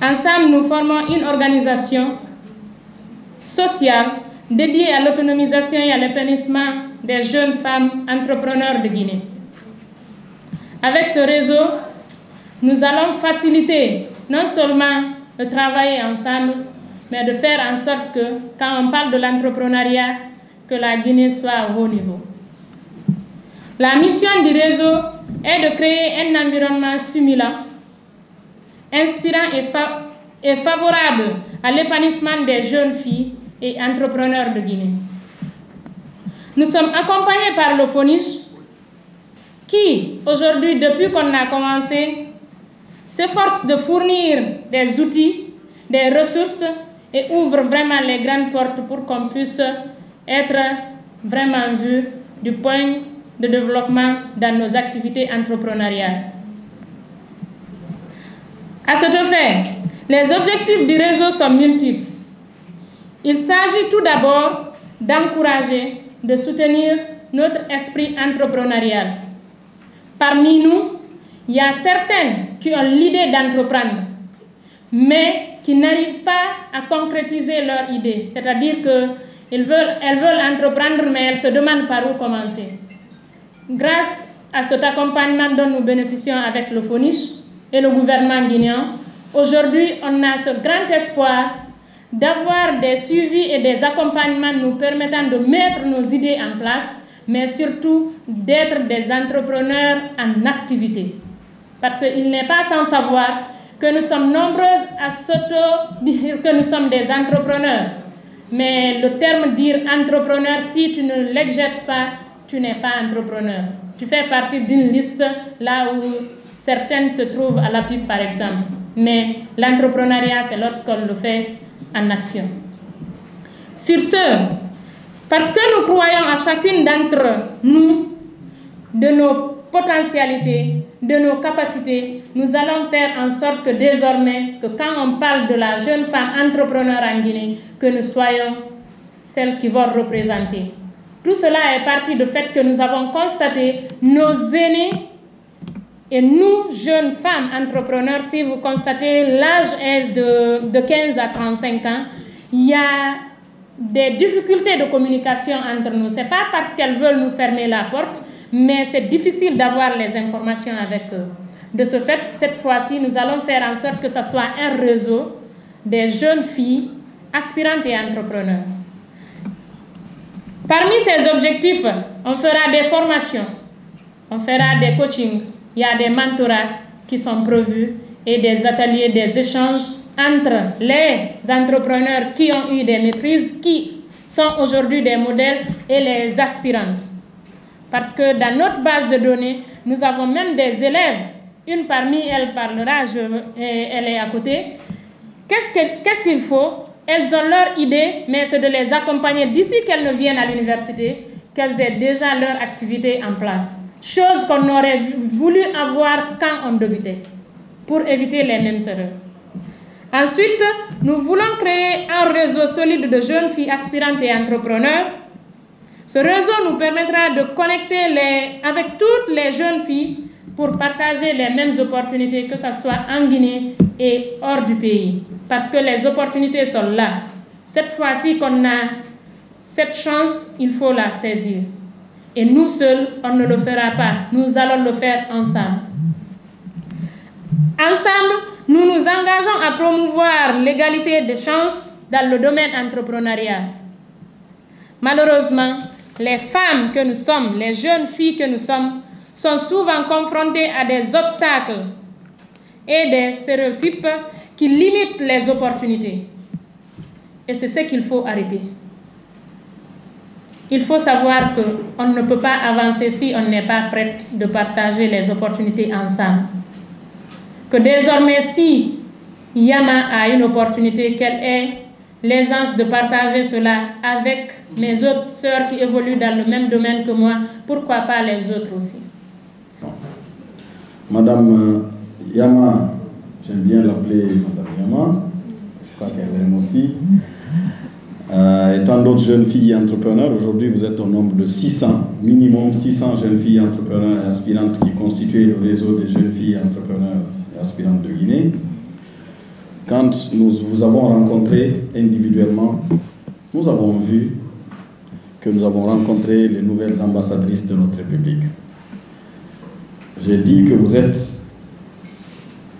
Ensemble, nous formons une organisation sociale dédiée à l'autonomisation et à l'épanouissement des jeunes femmes entrepreneurs de Guinée. Avec ce réseau, nous allons faciliter non seulement de travailler ensemble, mais de faire en sorte que, quand on parle de l'entrepreneuriat, que la Guinée soit au haut niveau. La mission du réseau est de créer un environnement stimulant, inspirant et favorable à l'épanouissement des jeunes filles et entrepreneurs de Guinée. Nous sommes accompagnés par le FONIJ qui, aujourd'hui, depuis qu'on a commencé, s'efforce de fournir des outils, des ressources et ouvre vraiment les grandes portes pour qu'on puisse être vraiment vu du point de développement dans nos activités entrepreneuriales. À cet effet, les objectifs du réseau sont multiples. Il s'agit tout d'abord d'encourager, de soutenir notre esprit entrepreneurial. Parmi nous, il y a certaines qui ont l'idée d'entreprendre, mais qui n'arrivent pas à concrétiser leur idée. C'est-à-dire qu'elles veulent entreprendre, mais elles se demandent par où commencer. Grâce à cet accompagnement dont nous bénéficions avec le FONIJ et le gouvernement guinéen, aujourd'hui, on a ce grand espoir d'avoir des suivis et des accompagnements nous permettant de mettre nos idées en place, mais surtout d'être des entrepreneurs en activité. Parce qu'il n'est pas sans savoir que nous sommes nombreuses à s'auto-dire que nous sommes des entrepreneurs. Mais le terme dire entrepreneur, si tu ne l'exerces pas, tu n'es pas entrepreneur. Tu fais partie d'une liste là où certaines se trouvent à la pipe, par exemple. Mais l'entrepreneuriat, c'est lorsqu'on le fait en action. Sur ce, parce que nous croyons à chacune d'entre nous, de nos potentialités, de nos capacités, nous allons faire en sorte que désormais, que quand on parle de la jeune femme entrepreneur en Guinée, que nous soyons celles qui vont représenter. Tout cela est parti du fait que nous avons constaté nos aînés et nous, jeunes femmes entrepreneurs, si vous constatez, l'âge est de 15 à 35 ans, il y a des difficultés de communication entre nous. Ce n'est pas parce qu'elles veulent nous fermer la porte, mais c'est difficile d'avoir les informations avec eux. De ce fait, cette fois-ci, nous allons faire en sorte que ce soit un réseau des jeunes filles aspirantes et entrepreneurs. Parmi ces objectifs, on fera des formations, on fera des coachings, il y a des mentorats qui sont prévus et des ateliers, des échanges entre les entrepreneurs qui ont eu des maîtrises, qui sont aujourd'hui des modèles, et les aspirantes. Parce que dans notre base de données, nous avons même des élèves. Une parmi elles parlera, elle est à côté. Qu'est-ce qu'il faut? Elles ont leur idée, mais c'est de les accompagner d'ici qu'elles ne viennent à l'université, qu'elles aient déjà leur activité en place. Chose qu'on aurait voulu avoir quand on débutait, pour éviter les mêmes erreurs. Ensuite, nous voulons créer un réseau solide de jeunes filles aspirantes et entrepreneurs. Ce réseau nous permettra de connecter avec toutes les jeunes filles pour partager les mêmes opportunités, que ce soit en Guinée et hors du pays. Parce que les opportunités sont là. Cette fois-ci qu'on a cette chance, il faut la saisir. Et nous seuls, on ne le fera pas. Nous allons le faire ensemble. Ensemble, nous nous engageons à promouvoir l'égalité des chances dans le domaine entrepreneurial. Malheureusement, les femmes que nous sommes, les jeunes filles que nous sommes, sont souvent confrontées à des obstacles et des stéréotypes qui limitent les opportunités. Et c'est ce qu'il faut arrêter. Il faut savoir qu'on ne peut pas avancer si on n'est pas prête de partager les opportunités ensemble. Que désormais, si Yama a une opportunité, qu'elle ait l'aisance de partager cela avec mes autres sœurs qui évoluent dans le même domaine que moi, pourquoi pas les autres aussi. Madame Yama, j'aime bien l'appeler Madame Yama, je crois qu'elle aime aussi. Et tant d'autres jeunes filles entrepreneurs, aujourd'hui vous êtes au nombre de 600, minimum 600 jeunes filles entrepreneurs et aspirantes qui constituent le réseau des jeunes filles entrepreneurs et aspirantes de Guinée. quand nous vous avons rencontré individuellement, nous avons vu que nous avons rencontré les nouvelles ambassadrices de notre République. J'ai dit que vous êtes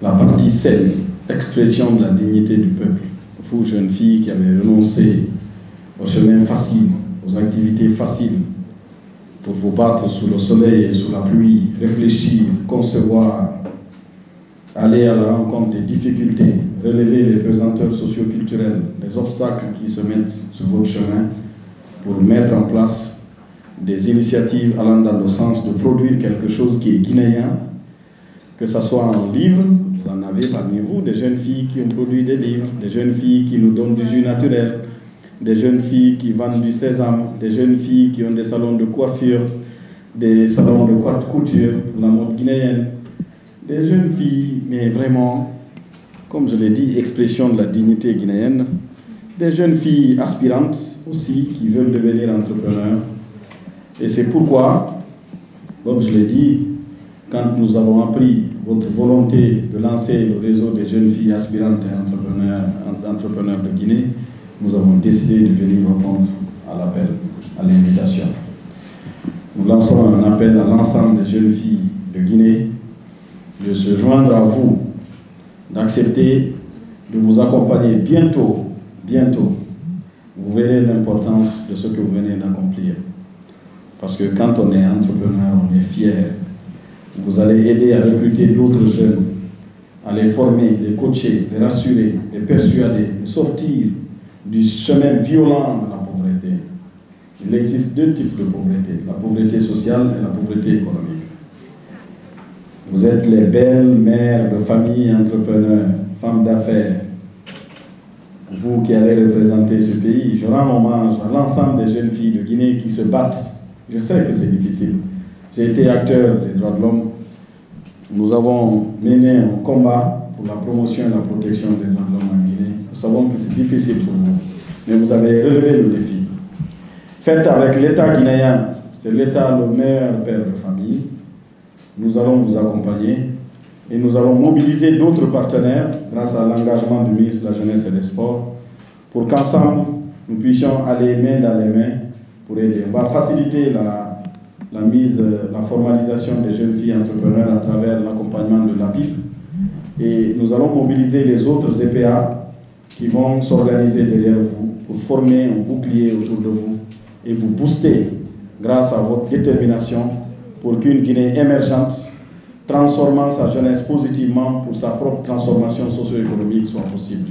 la partie saine, expression de la dignité du peuple. Vous, jeunes filles qui avez renoncé au chemin facile, aux activités faciles, pour vous battre sous le soleil et sous la pluie, réfléchir, concevoir, aller à la rencontre des difficultés, relever les pesanteurs socio-culturelles, les obstacles qui se mettent sur votre chemin pour mettre en place des initiatives allant dans le sens de produire quelque chose qui est guinéen, que ce soit en livre, vous en avez parmi vous, des jeunes filles qui ont produit des livres, des jeunes filles qui nous donnent du jus naturel, des jeunes filles qui vendent du sésame, des jeunes filles qui ont des salons de coiffure, des salons de couture pour la mode guinéenne, des jeunes filles, mais vraiment, comme je l'ai dit, expression de la dignité guinéenne, des jeunes filles aspirantes aussi qui veulent devenir entrepreneurs. Et c'est pourquoi, comme je l'ai dit, quand nous avons appris votre volonté de lancer le réseau des jeunes filles aspirantes et entrepreneurs de Guinée, nous avons décidé de venir répondre à l'appel, à l'invitation. Nous lançons un appel à l'ensemble des jeunes filles de Guinée de se joindre à vous, d'accepter de vous accompagner bientôt. Vous verrez l'importance de ce que vous venez d'accomplir. Parce que quand on est entrepreneur, on est fier. Vous allez aider à recruter d'autres jeunes, à les former, les coacher, les rassurer, les persuader, les sortir du chemin violent de la pauvreté. Il existe deux types de pauvreté, la pauvreté sociale et la pauvreté économique. Vous êtes les belles mères de famille, entrepreneurs, femmes d'affaires. Vous qui allez représenter ce pays, je rends hommage à l'ensemble des jeunes filles de Guinée qui se battent. Je sais que c'est difficile. J'ai été acteur des droits de l'homme. Nous avons mené un combat pour la promotion et la protection des droits de l'homme en Guinée. Nous savons que c'est difficile pour vous, mais vous avez relevé le défi. Faites avec l'État guinéen, c'est l'État le meilleur père de famille. Nous allons vous accompagner et nous allons mobiliser d'autres partenaires grâce à l'engagement du ministre de la Jeunesse et des Sports pour qu'ensemble nous puissions aller main dans les mains pour aider. On va faciliter la formalisation des jeunes filles entrepreneurs à travers l'accompagnement de l'APIP et nous allons mobiliser les autres EPA qui vont s'organiser derrière vous pour former un bouclier autour de vous et vous booster grâce à votre détermination pour qu'une Guinée émergente transformant sa jeunesse positivement pour sa propre transformation socio-économique soit possible.